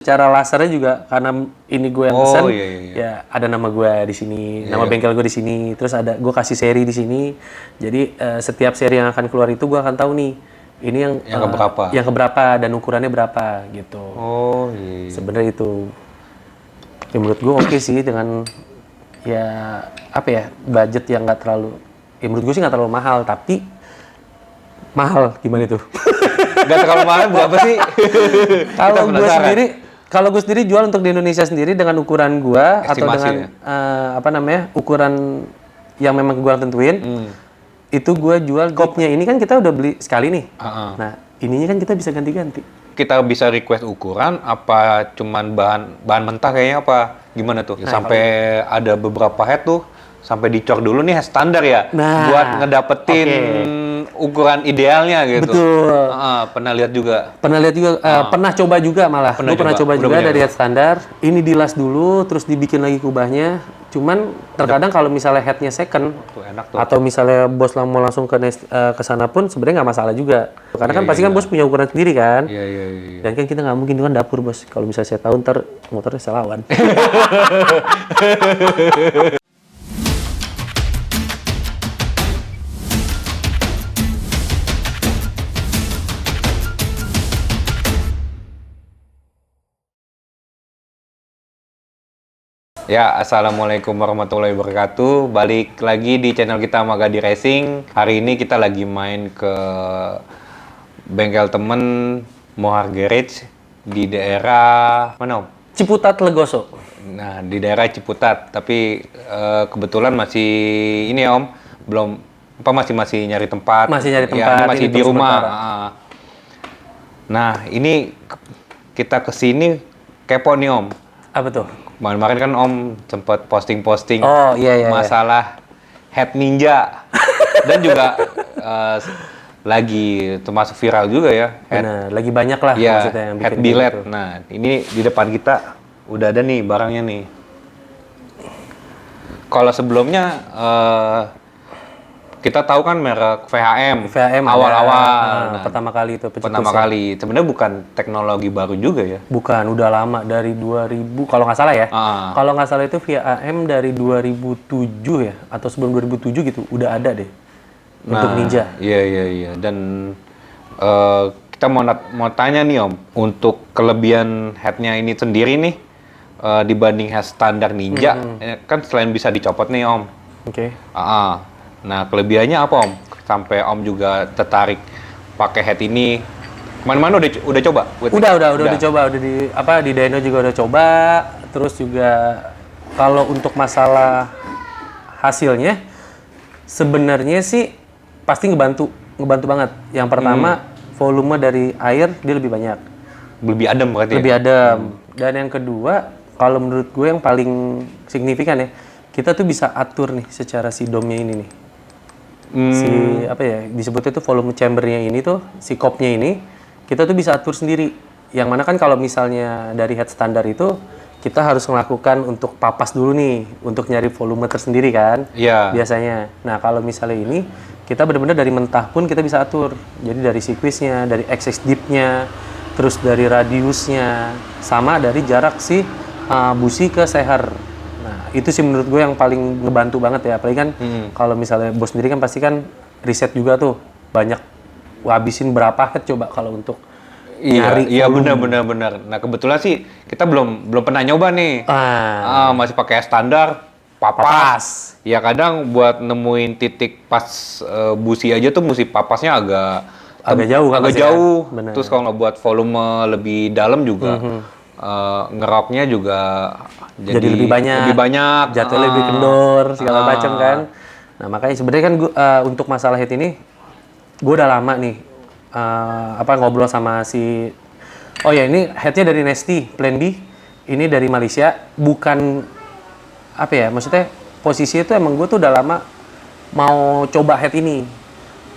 Cara lasernya juga karena ini gue yang pesen, iya. ya ada nama gue di sini, nama bengkel gue di sini, terus ada gue kasih seri di sini. Jadi setiap seri yang akan keluar itu gue akan tahu nih, ini yang keberapa? yang keberapa dan ukurannya berapa gitu. Oh iya. Sebenarnya itu, ya menurut gue oke sih dengan ya apa ya budget yang nggak terlalu, ya menurut gue sih nggak terlalu mahal, tapi mahal gimana itu? Nggak terlalu mahal berapa sih? Kalau gue sendiri jual untuk di Indonesia sendiri dengan ukuran gue atau dengan ukuran yang memang gue tentuin, itu gue jual kopnya ini kan kita udah beli sekali nih. Nah ininya kan kita bisa ganti-ganti. Kita bisa request ukuran apa cuman bahan mentah kayaknya apa gimana tuh? Sampai ada beberapa head tuh sampai dicor dulu nih head standar ya, buat ngedapetin ukuran idealnya gitu. Betul. Pernah lihat juga. Pernah coba juga malah. Gue pernah coba juga dari head standar. Ini dilas dulu, terus dibikin lagi kubahnya. Cuman terkadang kalau misalnya headnya second, enak tuh. atau misalnya bos mau langsung ke sana pun sebenarnya nggak masalah juga. Karena kan pasti kan bos punya ukuran sendiri kan. Iya. Dan kan kita nggak mungkin kan dapur bos. Kalau misalnya saya tahu ntar motornya saya lawan. Ya, assalamualaikum warahmatullahi wabarakatuh. Balik lagi di channel kita Magadi Racing. Hari ini kita lagi main ke bengkel temen Mohar Garage di daerah mana Om? Ciputat Legoso. Nah, di daerah Ciputat. Tapi kebetulan masih ini ya Om, belum masih nyari tempat. Masih nyari Ya, tempat. masih di rumah. Nah, ini kita kesini kepo nih Om. Apa tuh? Kemarin kan Om sempat posting-posting masalah head ninja dan juga lagi termasuk viral juga ya. Benar, lagi banyak lah maksudnya yang bikin head billet. gitu. Nah, ini di depan kita udah ada nih barangnya nih. Kalau sebelumnya kita tahu kan merek VHM awal-awal. Pertama kali itu. Pertama kali. Sebenarnya bukan teknologi baru juga ya. Bukan, udah lama dari 2000 kalau nggak salah ya. Kalau nggak salah itu VHM dari 2007 ya atau sebelum 2007 gitu udah ada deh untuk Ninja. Iya. Dan kita mau tanya nih Om, untuk kelebihan headnya ini sendiri nih dibanding head standar Ninja, kan selain bisa dicopot nih Om. Oke. Nah, kelebihannya apa Om? Sampai Om juga tertarik pakai head ini. Mana-mana udah coba? Udah coba, di dyno juga udah coba. Terus juga kalau untuk masalah hasilnya sebenarnya sih pasti ngebantu banget. Yang pertama, volume dari air dia lebih banyak. Lebih adem berarti. Lebih adem. Dan yang kedua, kalau menurut gue yang paling signifikan ya, kita tuh bisa atur nih secara si domnya ini nih. Disebutnya tuh volume chambernya ini tuh, si kopnya ini, kita tuh bisa atur sendiri. Yang mana kan kalau misalnya dari head standar itu, kita harus melakukan untuk papas dulu nih, untuk nyari volume tersendiri kan, biasanya. Nah kalau misalnya ini, kita benar-benar dari mentah pun kita bisa atur. Jadi dari sequence-nya, dari access dip-nya, terus dari radiusnya, sama dari jarak si busi ke seher. Nah, itu sih menurut gue yang paling ngebantu banget ya. Apalagi kan kalau misalnya bos sendiri kan pasti kan riset juga tuh. Banyak habisin berapa head coba kalau untuk nyari. Iya benar. Nah, kebetulan sih kita belum pernah nyoba nih. Masih pakai standar papas. Ya kadang buat nemuin titik pas busi aja tuh mesti papasnya agak jauh. Kan? Terus kalau ngebuat volume lebih dalam juga ngeroknya juga jadi lebih banyak, jatuhnya lebih kendor segala macam kan. Nah makanya sebenarnya kan untuk masalah head ini gue udah lama nih ngobrol sama si ini headnya dari Nesty Plan B, ini dari Malaysia, bukan maksudnya posisinya tuh emang gue tuh udah lama mau coba head ini.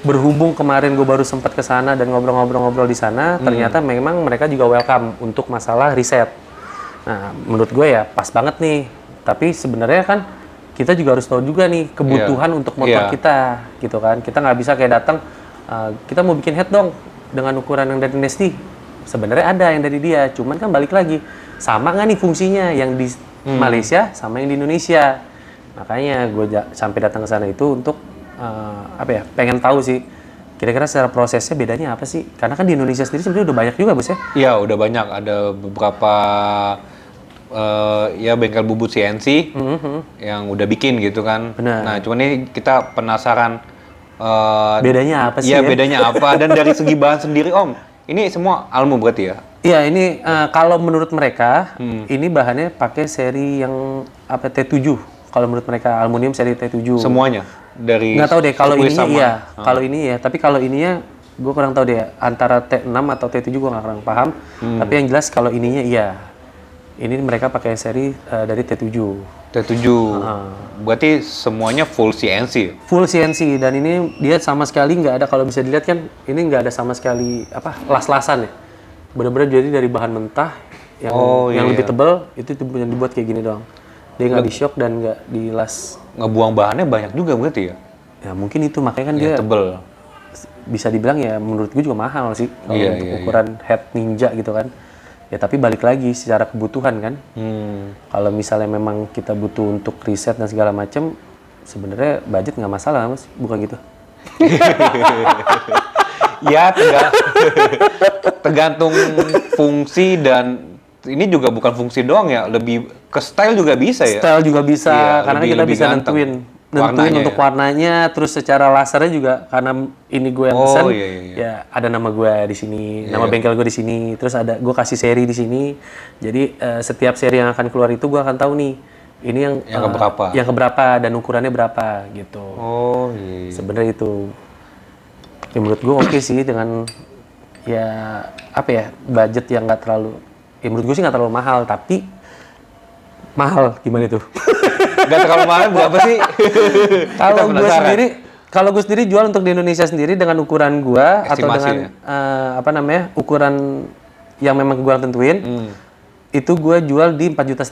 Berhubung kemarin gue baru sempat ke sana dan ngobrol-ngobrol di sana, ternyata memang mereka juga welcome untuk masalah riset. Nah, menurut gue ya pas banget nih. Tapi sebenarnya kan kita juga harus tahu juga nih kebutuhan untuk motor kita, gitu kan. Kita nggak bisa kayak datang, kita mau bikin head dong dengan ukuran yang dari Nesty. sebenarnya ada yang dari dia, cuman kan balik lagi sama nggak nih fungsinya yang di Malaysia sama yang di Indonesia. Makanya gue sampai datang ke sana itu untuk pengen tahu sih kira-kira secara prosesnya bedanya apa sih? Karena kan di Indonesia sendiri sebenarnya udah banyak juga, Bos ya. Iya, udah banyak. Ada beberapa ya bengkel bubut CNC yang udah bikin gitu kan. Benar. Nah, cuman ini kita penasaran Bedanya apa sih? iya, bedanya apa dan dari segi bahan sendiri, Om. Ini semua Almu berarti ya? Iya, ini kalau menurut mereka ini bahannya pakai seri yang T7. Kalau menurut mereka aluminium seri T7. Semuanya dari nggak tahu deh kalau Swiss ininya sama- iya. Kalau ini ya, tapi kalau ininya gue kurang tahu deh antara T6 atau T7 gue nggak kurang paham. Tapi yang jelas kalau ininya iya. Ini mereka pakai seri dari T7. T7. Berarti semuanya full CNC. Full CNC dan ini dia sama sekali nggak ada, kalau bisa dilihat kan ini nggak ada sama sekali las-lasan ya. Benar-benar jadi dari bahan mentah yang lebih tebal itu yang dibuat kayak gini doang. Dia nggak di-shock dan nggak dilas. Ngebuang bahannya banyak juga berarti ya? Ya mungkin itu makanya kan dia Tebel. bisa dibilang ya menurut gue juga mahal sih kalau Iya, untuk iya, ukuran head ninja gitu kan. Ya tapi balik lagi secara kebutuhan kan. Kalau misalnya memang kita butuh untuk riset dan segala macam, sebenarnya budget nggak masalah Mas, bukan gitu. Ya, tergantung fungsi dan ini juga bukan fungsi doang ya, lebih ke style juga bisa ya. Style juga bisa, Iya, karena lebih- kita lebih bisa ganteng. nentuin Warnanya untuk ya? warnanya, terus secara lasernya juga karena ini gue yang Oh, pesan, iya, iya. ya ada nama gue di sini, nama bengkel gue di sini, terus ada gue kasih seri di sini. Jadi setiap seri yang akan keluar itu gue akan tahu nih, ini yang keberapa? yang keberapa dan ukurannya berapa gitu. Oh, iya. Sebenarnya itu, ya menurut gue oke sih dengan ya budget yang nggak terlalu, ya menurut gue sih nggak terlalu mahal, tapi mahal gimana itu? Gak terlalu mahal berapa sih? Kalau gue sendiri jual untuk di Indonesia sendiri dengan ukuran gue atau Estimasi dengan ukuran yang memang gue tentuin, itu gue jual di 4,5 juta.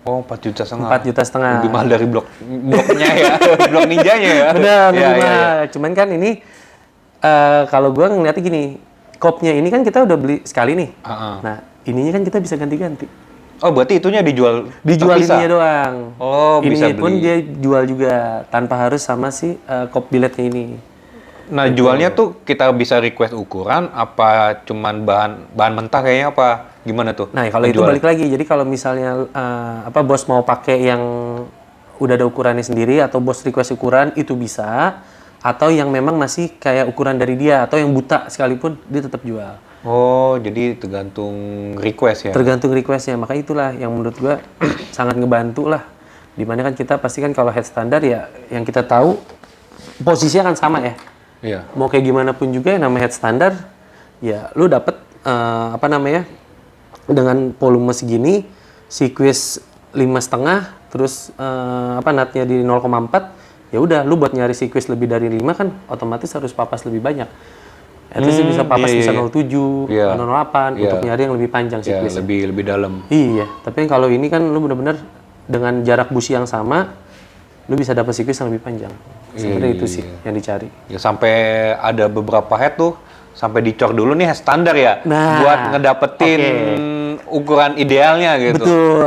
Oh, 4,5 juta. 4,5 juta. Lebih mahal dari bloknya ya, blok ninjanya ya. Benar, Iya, lebih iya, iya. mahal. Cuman kan ini kalau gue ngeliatnya gini, kopnya ini kan kita udah beli sekali nih. Nah, ininya kan kita bisa ganti-ganti. Oh, berarti itunya dijual terpisah? Ininya doang. Oh, bisa ininya pun beli. dia jual juga tanpa harus sama si kop biletnya ini. Nah, jualnya tuh kita bisa request ukuran apa cuman bahan mentah kayaknya apa gimana tuh? Nah, kalau itu balik lagi. Jadi kalau misalnya bos mau pakai yang udah ada ukurannya sendiri atau bos request ukuran itu bisa, atau yang memang masih kayak ukuran dari dia atau yang buta sekalipun dia tetap jual. Oh, jadi tergantung request ya? Tergantung requestnya, maka itulah yang menurut gua sangat ngebantu lah. Dimana kan kita pasti kan kalau head standar ya yang kita tahu posisinya kan sama ya. Iya. Mau kayak gimana pun juga yang namanya head standar, ya lu dapet dengan volume segini, sequence 5,5, terus nutnya di 0,4, ya udah lu buat nyari sequence lebih dari 5 kan otomatis harus papas lebih banyak. At least bisa papas bisa 0,7, 0,8 untuk nyari yang lebih panjang Ya, sequence. lebih dalam. Iya, tapi kalau ini kan lu bener-bener dengan jarak busi yang sama, lu bisa dapat sequence yang lebih panjang. Sebenarnya itu sih yang dicari. Ya sampai ada beberapa head tuh sampai dicor dulu nih head standar ya, Nah, buat ngedapetin ukuran idealnya gitu. Betul.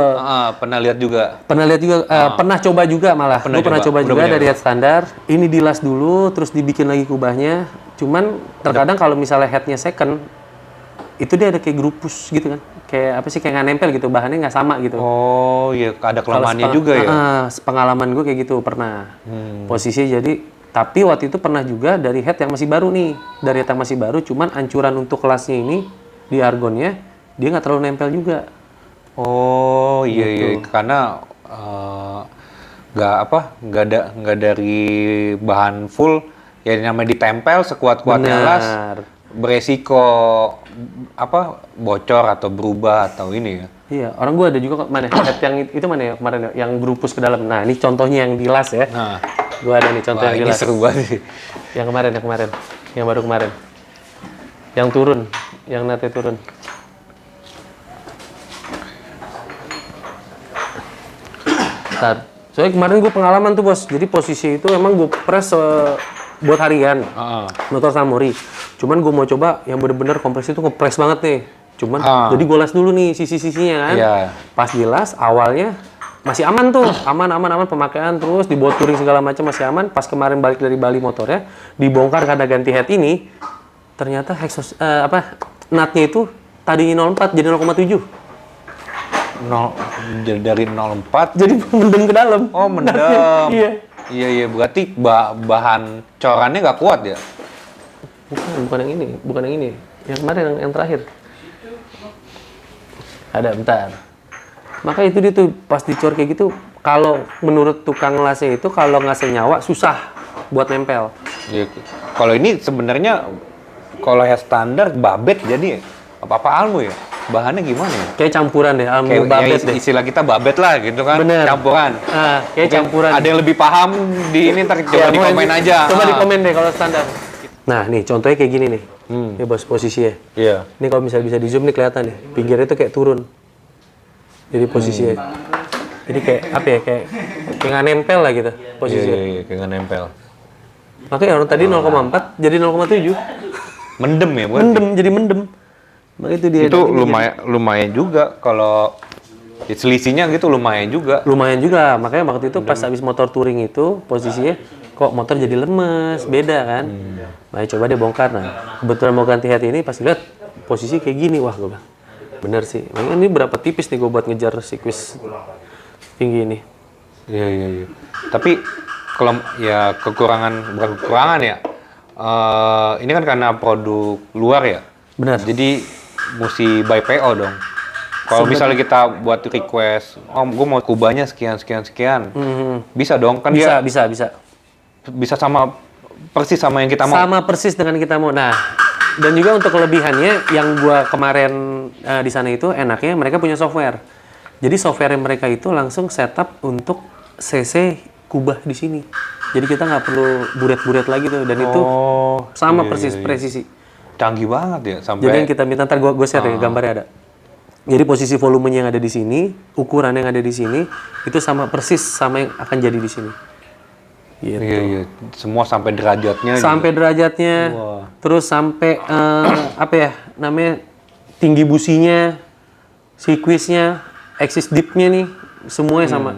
Pernah lihat juga. Pernah lihat juga, pernah coba juga malah. Gue pernah coba juga dari head standar. Ini dilas dulu, terus dibikin lagi kubahnya. Cuman terkadang kalau misalnya headnya second, itu dia ada kayak grupus gitu kan. Kayak kayak nggak nempel gitu, bahannya nggak sama gitu. Oh iya, ada kelemahannya juga ya. Pengalaman gue kayak gitu pernah. Posisi jadi, tapi waktu itu pernah juga dari head yang masih baru nih. Dari head yang masih baru, cuman ancuran untuk kelasnya ini, di argonnya, dia nggak terlalu nempel juga. Oh iya, karena nggak dari bahan full, ya namanya ditempel sekuat-kuatnya las, beresiko bocor atau berubah atau ini ya. Iya, orang gue ada juga mana head yang itu mana ya kemarin ya, yang berupus ke dalam. Nah, ini contohnya yang dilas ya. Nah, gue ada nih contoh yang ini dilas. seru banget sih. Yang baru kemarin. Yang turun, yang nate turun. Bentar. Soalnya kemarin gue pengalaman tuh bos, jadi posisi itu emang gue press buat harian, motor Samuri. Cuman gue mau coba yang bener-bener kompresi itu ngepres banget nih. Cuman jadi gue las dulu nih sisi-sisinya kan. Pas dilas awalnya masih aman tuh, aman pemakaian, terus dibuat touring segala macam masih aman. Pas kemarin balik dari Bali motornya dibongkar karena ganti head ini, ternyata nutnya itu tadi 0,4 jadi 0,7. Jadi dari 0,4 jadi mendem ke dalam. Oh, mendem. Iya, berarti bahan corannya nggak kuat ya? Bukan yang ini. Yang kemarin yang terakhir. Ada bentar. Maka itu dia tuh pas dicor kayak gitu, kalau menurut tukang lasnya itu kalau nggak senyawa susah buat nempel. Iya. Kalau ini sebenarnya kalau head standar babet jadi apa almu ya? Bahannya gimana ya? Kayak campuran deh, almu kayak babet deh. Istilah kita babet lah gitu kan. Bener. Campuran. Kayak mungkin campuran. Ada yang lebih paham di ini ntar coba di komen aja. Coba di komen deh kalau standar. Nah, nih contohnya kayak gini nih. Ini bos posisinya. Iya. Ini kalau misalnya bisa di zoom nih kelihatan nih. Pinggirnya tuh kayak turun. Jadi posisinya. Jadi kayak apa ya? Kayak nggak nempel lah gitu posisinya. Iya, kayak nggak nempel. Makanya orang tadi 0,4 jadi 0,7. Mendem ya, bukan? Jadi mendem. Makanya itu dia. Itu lumayan juga kalau selisihnya gitu lumayan juga. Lumayan juga. Makanya waktu itu pas habis motor touring itu posisinya kok motor jadi lemes, beda kan. Nah, coba dia bongkar. Nah, kebetulan mau ganti head ini pas lihat posisi kayak gini, wah gue bilang. Bener sih. Makanya ini berapa tipis nih gue buat ngejar sirkuit tinggi ini. Iya. Tapi kalau ya bukan kekurangan ya. Ini kan karena produk luar ya. Benar. Jadi mesti by PO dong. Kalau misalnya kita buat request, gue mau kubahnya sekian. Bisa dong kan Bisa. bisa sama persis sama yang kita mau. Sama persis dengan kita mau. Nah, dan juga untuk kelebihannya yang gua kemarin di sana itu enaknya mereka punya software. Jadi software mereka itu langsung setup untuk CC kubah di sini. Jadi kita nggak perlu buret-buret lagi tuh, dan itu sama persis presisi. Canggih banget ya sampai. Jadi yang kita minta, ntar gue share ya gambarnya ada. Jadi posisi volumenya yang ada di sini, ukuran yang ada di sini itu sama persis sama yang akan jadi di sini. Gitu. Iya. Semua sampai derajatnya. Sampai derajatnya. Terus sampai tinggi businya, sirkuitnya, axis dipnya nih, semuanya sama.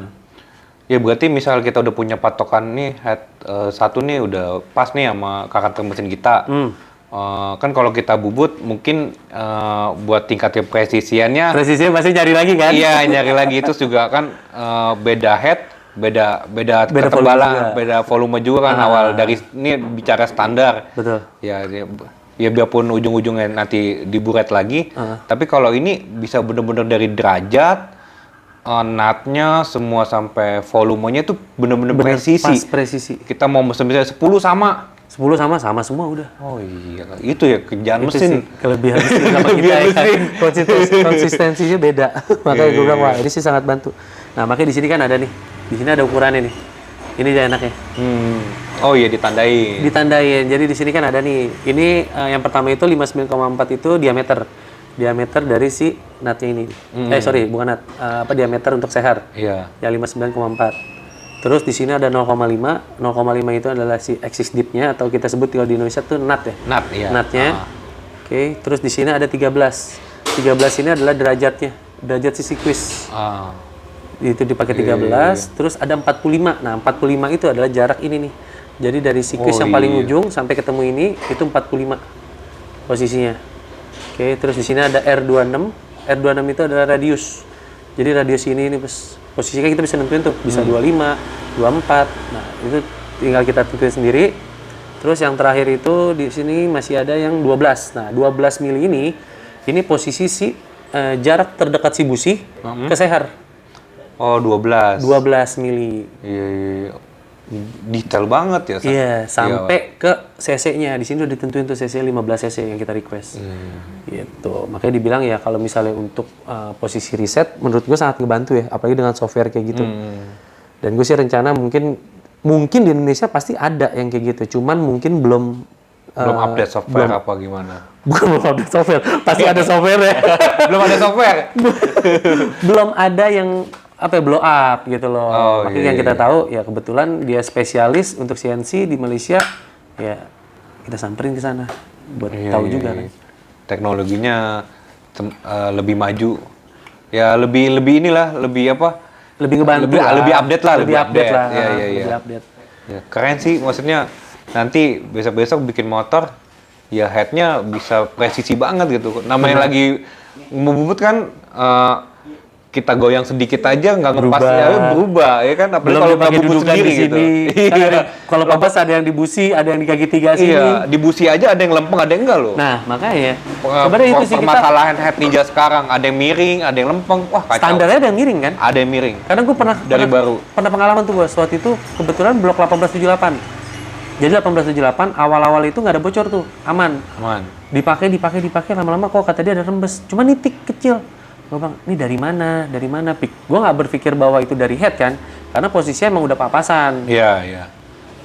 Ya berarti misal kita udah punya patokan nih head satu nih udah pas nih sama karakter mesin kita. Kan kalau kita bubut mungkin buat tingkatnya presisiannya pasti nyari lagi kan? Iya, nyari lagi itu juga kan beda head, beda ketebalan, beda volume juga kan awal dari ini bicara standar. Betul. Ya biarpun ujung-ujungnya nanti diburet lagi, tapi kalau ini bisa bener-bener dari derajat nutnya semua sampai volumenya itu bener-bener presisi. Pas presisi. Kita mau mesen misalnya 10 sama. 10 sama semua udah. Oh iya, itu ya kerjaan mesin. Kelebihan mesin sama kita ya. Konsistensinya beda. Makanya gue bilang, wah ini sih sangat bantu. Nah makanya di sini kan ada nih. Di sini ada ukurannya nih. Ini dia enaknya. Oh iya, ditandain. Ditandain. Jadi di sini kan ada nih. Ini yang pertama itu 59,4 itu diameter. Diameter dari si nutnya ini. Bukan nut. Diameter untuk sehar. Iya. Yang 59,4. Terus di sini ada 0,5. 0,5 itu adalah si axis dipnya, atau kita sebut kalau di Indonesia tuh nut ya. Nut, iya. Nutnya. Oke. Terus di sini ada 13. 13 ini adalah derajatnya. Derajat si sirkuit. Itu dipakai 13. Terus ada 45. Nah, 45 itu adalah jarak ini nih. Jadi dari sirkuit yang paling ujung sampai ketemu ini itu 45 posisinya. Oke, terus di sini ada R26. R26 itu adalah radius. Jadi radius ini posisinya kita bisa nentuin tuh, bisa 25, 24. Nah, itu tinggal kita tentuin sendiri. Terus yang terakhir itu di sini masih ada yang 12. Nah, 12 mili ini posisi si jarak terdekat si busi ke sehar. Oh, 12. 12 mili. Iya. Detail banget ya. Iya, sampai ke cc-nya. Di sini udah ditentuin tuh cc 15 cc yang kita request. Gitu. Makanya dibilang ya kalau misalnya untuk posisi reset, menurut gue sangat ngebantu ya, apalagi dengan software kayak gitu. Dan gue sih rencana mungkin di Indonesia pasti ada yang kayak gitu. Cuman mungkin belum update software apa gimana? Bukan belum update software, pasti ada software ya. Belum ada software. Belum ada yang blow up gitu loh. Makanya yang kita tahu ya kebetulan dia spesialis untuk CNC di Malaysia, ya kita samperin ke sana. buat tahu juga kan. Teknologinya lebih maju. Ya lebih inilah, lebih apa? Lebih ngebantu lebih update lah, lebih update lah. Iya. Lebih update. Ya, keren sih, maksudnya nanti besok bikin motor ya headnya bisa presisi banget gitu. Namanya lagi ngebubut kan kita goyang sedikit aja nggak ngepasnya berubah ya kan, apalagi kalau ngebubut sendiri di gitu. Iya. Kalau papas ada yang di busi, ada yang di kaki 3 sini. Iya, di busi aja ada yang lempeng, ada yang enggak loh. Nah, makanya sebenarnya itu sih kita permasalahan head Ninja sekarang, ada yang miring, ada yang lempeng. Wah, kacau. standarnya ada yang miring kan? Ada yang miring. Karena gue pernah pengalaman tuh gue, waktu itu kebetulan blok 1878. Jadi 1878 awal-awal itu nggak ada bocor tuh, aman. Dipakai lama-lama kok kata dia ada rembes. Cuma nitik kecil. Gue bilang, ini dari mana? Gue nggak berpikir bahwa itu dari head kan, karena posisinya emang udah papasan. Iya.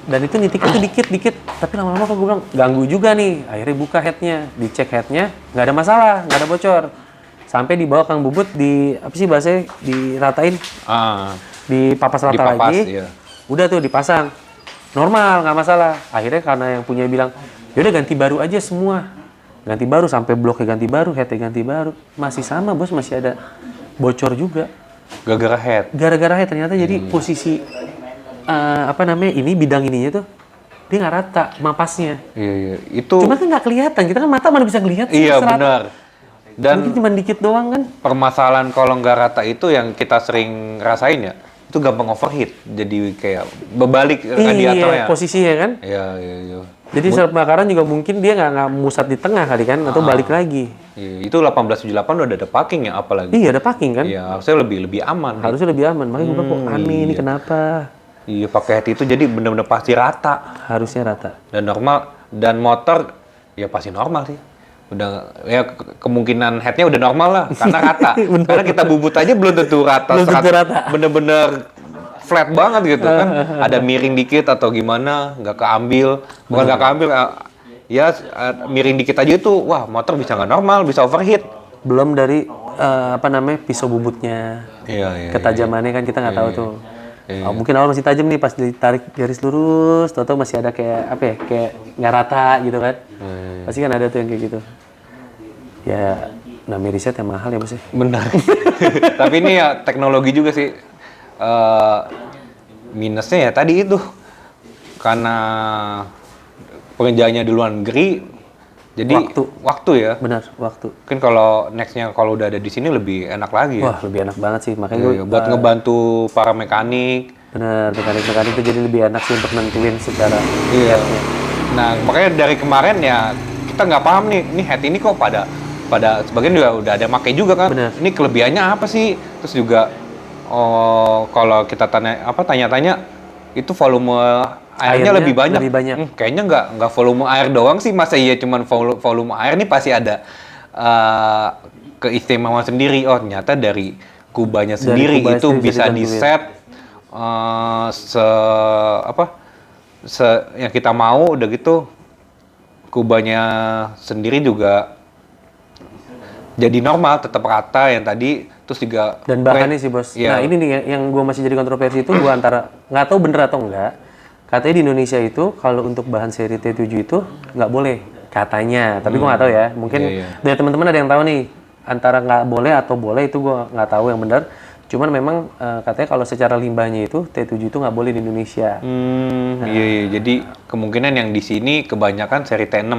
Dan itu nitik itu dikit, tapi lama-lama kok gue bilang ganggu juga nih. Akhirnya buka headnya, dicek headnya, nggak ada masalah, nggak ada bocor. Sampai dibawa Kang Bubut di apa sih bahasanya, diratain, dipapas rata lagi. Iya. Udah tuh dipasang, normal nggak masalah. Akhirnya karena yang punya bilang, yaudah ganti baru aja semua. Ganti baru sampai bloknya ganti baru, headnya ganti baru, masih sama bos, masih ada bocor juga. Gara-gara head ternyata jadi posisi ini bidang ininya tuh dia nggak rata mapasnya. Iya. Itu. Cuma kan nggak kelihatan, kita kan mata mana bisa ngelihat. Iya benar. Dan mungkin cuma dikit doang kan. Permasalahan kalau nggak rata itu yang kita sering rasain ya, itu gampang overheat, jadi kayak berbalik radiatornya. Iya, posisinya kan. Iya. Jadi saat pembakaran juga mungkin dia nggak musat di tengah kali kan, atau balik lagi. Iya, itu 1878 udah ada parking ya, apalagi. Iya, ada parking kan. Iya, harusnya lebih aman. Harusnya lebih aman, makanya gue bilang kok aneh ini kenapa. Iya, pakai head itu jadi bener-bener pasti rata. Harusnya rata. Dan normal, dan motor ya pasti normal sih. Udah ya kemungkinan headnya udah normal lah, karena rata. Karena kita bubut aja belum tentu rata. Bener-bener flat banget gitu kan, ada miring dikit atau gimana, nggak keambil, bukan nggak keambil, miring dikit aja itu, wah motor bisa nggak normal, bisa overheat. Belum dari pisau bubutnya, ketajamannya kan kita nggak tahu tuh. Mungkin awal masih tajam nih, pas ditarik garis lurus, tau masih ada kayak nggak rata gitu kan, pasti kan ada tuh yang kayak gitu. Ya namanya riset yang mahal ya bos ya. Benar. Tapi ini ya teknologi juga sih. Minusnya ya tadi itu karena pengerjaannya di luar negeri, jadi waktu ya. Benar, waktu. Kan kalau nextnya kalau udah ada di sini lebih enak lagi. Wah, lebih enak banget sih, makanya buat ngebantu para mekanik. Benar, mekanik itu jadi lebih enak sih untuk nentuin secara headnya. Nah, makanya dari kemarin ya kita nggak paham nih head ini kok pada sebagian juga udah ada make juga kan. Bener. Ini kelebihannya apa sih? Terus juga kalau kita tanya-tanya itu volume airnya lebih banyak. Kayaknya nggak volume air doang sih, masa iya cuman volume air nih pasti ada keistimewaan sendiri. Oh ternyata dari kubanya sendiri itu bisa di-set yang kita mau, udah gitu kubanya sendiri juga jadi normal, tetap rata yang tadi, terus juga dan bahannya sih bos. Iya. Nah ini nih yang gue masih jadi kontroversi itu, gue antara nggak tahu bener atau enggak, katanya di Indonesia itu kalau untuk bahan seri T7 itu nggak boleh katanya, tapi gue nggak tahu ya, mungkin dari teman-teman ada yang tahu nih antara nggak boleh atau boleh, itu gue nggak tahu yang benar. Cuman memang katanya kalau secara limbahnya itu T7 itu nggak boleh di Indonesia. Iya, jadi kemungkinan yang di sini kebanyakan seri T6.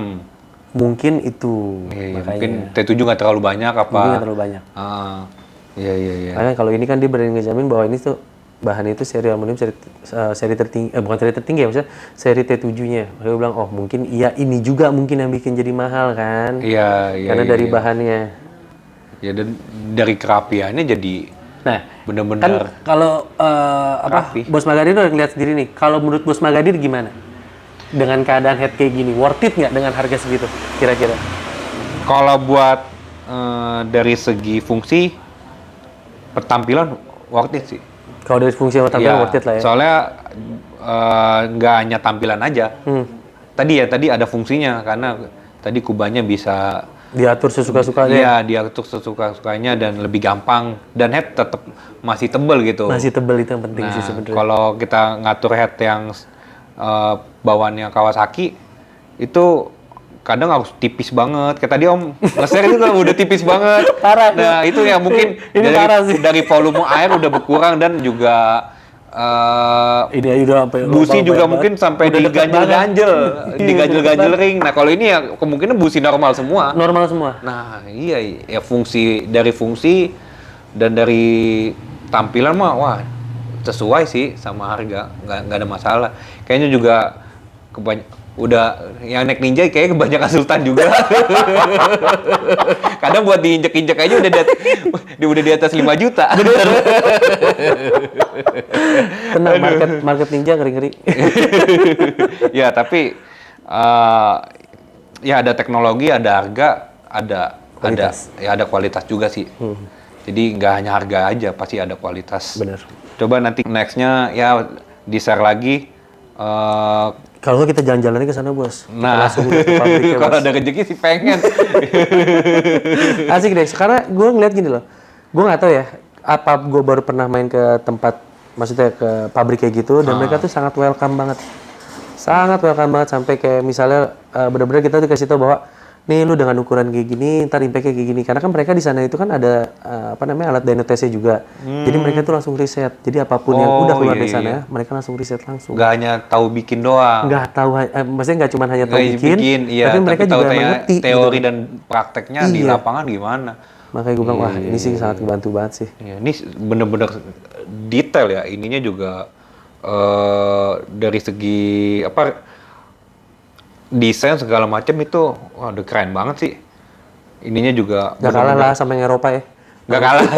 Mungkin itu. Iya, mungkin T7 nggak terlalu banyak apa? Mungkin nggak terlalu banyak. Iya. Karena kalau ini kan dia berani ngejamin bahwa ini tuh bahan itu seri aluminium seri tertinggi, bukan seri tertinggi ya, maksudnya seri T7-nya. Makanya gue bilang, oh mungkin iya ini juga mungkin yang bikin jadi mahal kan? Iya. Karena dari bahannya. Ya dan dari kerapiannya jadi. Nah, bener-bener kan kalau Bos Magadir udah ngeliat sendiri nih. Kalau menurut Bos Magadir gimana? Dengan keadaan head kayak gini, worth it nggak dengan harga segitu kira-kira? Kalau buat dari segi fungsi pertampilan worth it sih. Kalau dari fungsi tampilan worth it lah ya. Soalnya nggak hanya tampilan aja. Tadi ada fungsinya, karena tadi kubanya bisa diatur sesuka-sukanya. Iya, diatur sesuka-sukanya dan lebih gampang, dan head tetap masih tebal gitu. Masih tebal, itu yang penting sih sebenarnya. Kalau kita ngatur head yang bawaannya Kawasaki itu kadang harus tipis banget. Kayak tadi Om nge-share itu kan udah tipis banget. Parah. Nah, itu ya mungkin ini parah sih. dari volume air udah berkurang dan juga ini udah sampai busi juga mungkin sampai udah deket diganjel-ganjel, banget. diganjel-ganjel ring. Nah, kalau ini ya kemungkinan busi normal semua. Normal semua. Nah, iya ya fungsi dan dari tampilan mah wah sesuai sih sama harga, nggak ada masalah. Kayaknya juga udah yang naik Ninja kayaknya kebanyakan Sultan juga. Kadang buat diinjek-injek aja udah di atas 5 juta. Tenang, market Ninja ngeri-ngeri. Ya, tapi ya ada teknologi, ada harga, ada kualitas juga sih. Jadi nggak hanya harga aja, pasti ada kualitas. Bener. Coba nanti next-nya ya di-share lagi. Kalau kita jalan-jalannya ke sana, Bos. Nah, langsung ke pabriknya, kalau Bos. ada rezeki sih pengen. Asik deh, karena gue ngeliat gini loh. Gue nggak tahu ya, apa gue baru pernah main ke tempat, maksudnya ke pabrik kayak gitu, dan mereka tuh sangat welcome banget. Sangat welcome banget, sampai kayak misalnya benar-benar kita dikasih tahu bahwa nih lu dengan ukuran kayak gini, ntar impact-nya kayak gini. Karena kan mereka di sana itu kan ada alat dyno-testnya juga. Jadi mereka tuh langsung riset. Jadi apapun yang udah keluar dari sana, mereka langsung riset langsung. Nggak hanya tahu bikin doang. Nggak tahu, maksudnya nggak cuma hanya tahu bikin, iya, tapi mereka tahu juga mengerti. teori gitu. dan prakteknya di lapangan gimana. Makanya gue bilang, wah ini sih sangat membantu banget sih. Ya, ini bener-bener detail ya. Ininya juga dari segi desain segala macam itu, wah udah keren banget sih. Ininya juga Gak kalah lah sama yang Eropa ya. Gak kalah.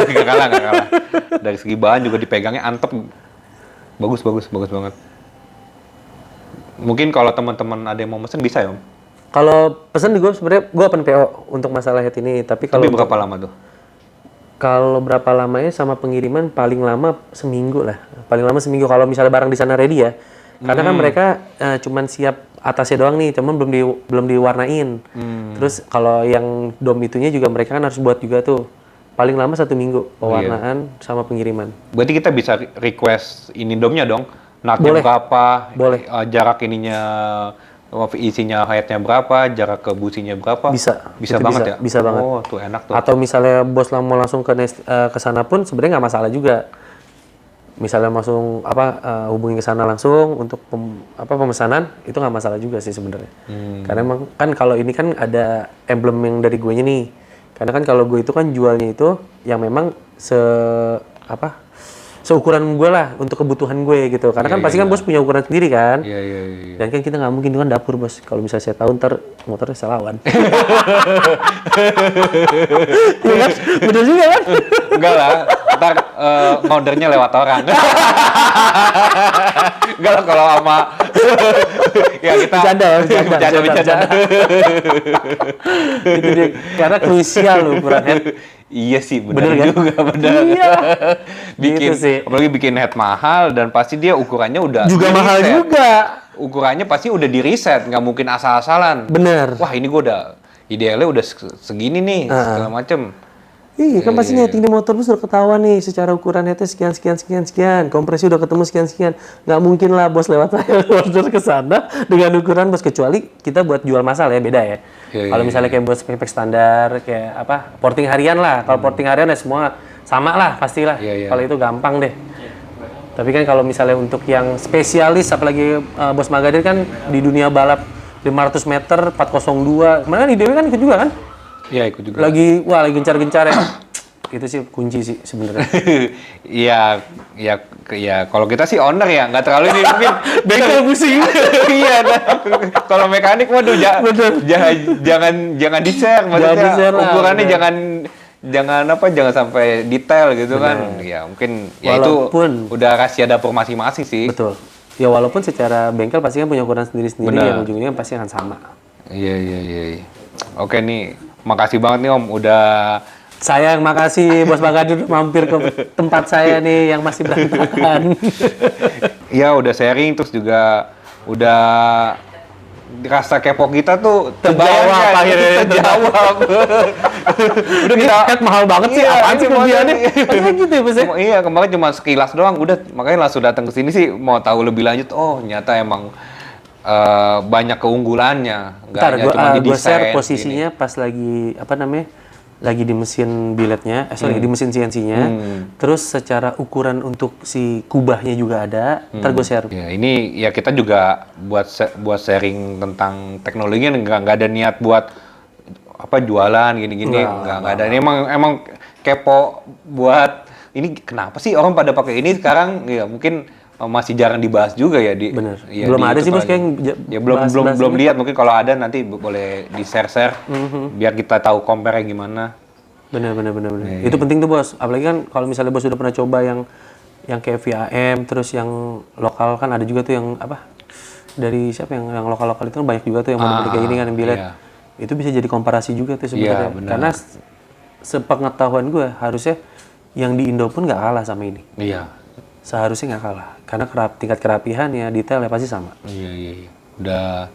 Dari segi bahan juga dipegangnya antep. Bagus banget. Mungkin kalau teman-teman ada yang mau pesen bisa ya Om? Kalau pesen gue sebenarnya gue open PO untuk masalah head ini. Tapi Berapa lama tuh? Kalau berapa lamanya sama pengiriman paling lama seminggu lah. Paling lama seminggu kalau misalnya barang di sana ready ya. Karena kan mereka cuman siap atasnya doang nih, cuman belum diwarnain. Terus kalau yang dom itunya juga mereka kan harus buat juga tuh. Paling lama 1 minggu pewarnaan sama pengiriman. Berarti kita bisa request ini domnya dong? Natnya berapa? Boleh. Jarak ininya, isinya headnya berapa? Jarak ke businya berapa? Bisa Banget ya? Bisa banget. Oh, tuh enak tuh. Atau misalnya bos mau langsung ke sana pun sebenarnya nggak masalah juga. Misalnya langsung hubungi ke sana langsung untuk pemesanan itu nggak masalah juga sih sebenarnya. Karena emang kan kalau ini kan ada emblem yang dari gue nih. Karena kan kalau gue itu kan jualnya itu yang memang seukuran gue lah untuk kebutuhan gue gitu. Karena kan pasti kan bos punya ukuran sendiri kan. Iya. Dan kan kita nggak mungkin itu kan dapur bos. Kalau misalnya saya tahu ntar motornya saya lawan. Bener juga kan? Enggak lah, ntar ngordernya lewat orang. Enggak lah kalau sama ya kita bercanda. Itu dia. Karena krusial loh ukuran head. Iya sih, benar kan? juga benar. Iya. Bikin Gitu sih. apalagi bikin head mahal dan pasti dia ukurannya udah Juga mahal di-reset. juga. Ukurannya pasti udah di reset, nggak mungkin asal-asalan. Bener. Wah ini gue udah idealnya udah segini nih segala macem. Iya kan pasti netting di motor lu sudah ketahuan nih secara ukuran headnya sekian. Kompresi udah ketemu sekian. Nggak mungkin lah bos lewat saya order ke sana dengan ukuran bos, kecuali kita buat jual massal ya, beda ya. Kalau misalnya kayak buat spek standar kayak porting harian lah. Kalau porting harian ya semua sama lah pastilah. Kalau itu gampang deh. Tapi kan kalau misalnya untuk yang spesialis apalagi Bos Magadir kan di dunia balap 500 meter 402. Kemarin kan IDW kan ikut juga kan? Iya ikut juga. Lagi gencar-gencar ya. Itu sih kunci sih sebenarnya. Iya, kalau kita sih owner ya, nggak terlalu ini mungkin Bengkel pusing. Iya, kalau mekanik waduh jangan di-share maksudnya ukurannya jangan sampai detail gitu kan. Ya mungkin Walaupun, itu udah rahasia dapur masing-masing sih. Betul. Ya walaupun secara bengkel pasti kan punya ukuran sendiri-sendiri yang ujungnya pasti akan sama. Iya. Oke nih, makasih banget nih Om udah. Saya yang makasih Bos Magadir mampir ke tempat saya nih yang masih berantakan. Iya udah sharing terus juga udah rasa kepo kita tuh terjawab akhirnya. Terjawab. Udah kita head mahal banget sih, apaan sih kelebihannya? Kayak gitu ya Bos ya? Iya kemarin cuma sekilas doang, udah makanya langsung datang ke sini sih mau tahu lebih lanjut. Oh ternyata emang banyak keunggulannya. Ntar Nggak cuma gua share didesain posisinya pas lagi apa namanya, lagi di mesin billetnya, di mesin CNC-nya. Terus secara ukuran untuk si kubahnya juga ada. Ntar gue share. Ya, ini ya kita juga buat sharing tentang teknologi, nggak ada niat buat apa jualan gini-gini, nggak ada. Ini emang kepo buat ini kenapa sih orang pada pakai ini sekarang? Ya mungkin masih jarang dibahas juga ya di. Bener. Ya, Belum di ada sih YouTube bos kayak ya belum lihat, mungkin kalau ada nanti boleh di share biar kita tahu compare gimana. Bener. Itu penting tuh bos. Apalagi kan kalau misalnya bos udah pernah coba yang kayak VAM, terus yang lokal kan ada juga tuh yang apa dari siapa yang lokal itu kan banyak juga tuh yang model kayak gini kan yang billet. Iya. Itu bisa jadi komparasi juga tuh sebenarnya. Iya, Karena sepengetahuan gue harusnya yang di Indo pun nggak kalah sama ini. Iya. Seharusnya nggak kalah. Karena tingkat kerapihan ya detailnya pasti sama. Iya. Udah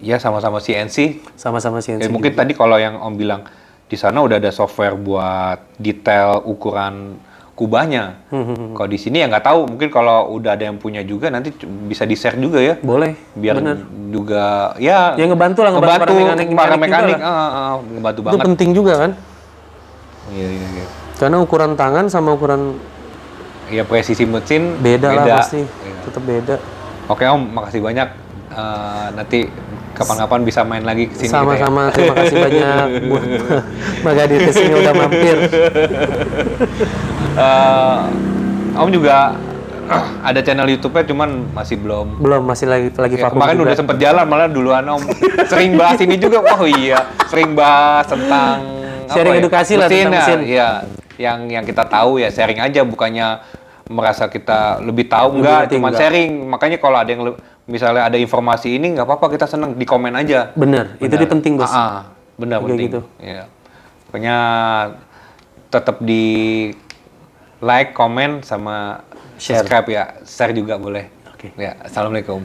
ya sama-sama CNC. Sama-sama CNC. Mungkin tadi kalau yang Om bilang di sana udah ada software buat detail ukuran kubahnya. Kalau di sini ya nggak tahu. Mungkin kalau udah ada yang punya juga nanti bisa di-share juga ya. Boleh. Biar juga ya. Ya ngebantu lah, ngebantu para mekanik. Itu Ngebantu banget. penting juga kan. Iya. Karena ukuran tangan sama ukuran Ya presisi mesin beda lah pasti. Iya. Tetap beda. Oke Om, makasih banyak. Nanti kapan-kapan bisa main lagi ke sini. Sama-sama, terima kasih banyak buat Magadit kesini udah mampir. Om juga ada channel YouTube-nya, cuman masih belum. Masih lagi Ya, vakum kemarin juga. udah sempet jalan, malah duluan Om. Sering bahas ini juga. Oh iya, sering bahas tentang Sharing edukasi lah tentang mesin. Iya, yang kita tahu ya sharing aja, bukannya merasa kita lebih tahu, enggak, cuma sharing. Makanya kalau ada yang misalnya ada informasi ini nggak apa-apa, kita seneng di komen aja. Bener. Itu dia penting bos. Bener Kayak penting. gitu. Ya. Pokoknya tetap di like, komen, sama Share. subscribe ya. Share juga boleh. Oke. Ya, assalamualaikum.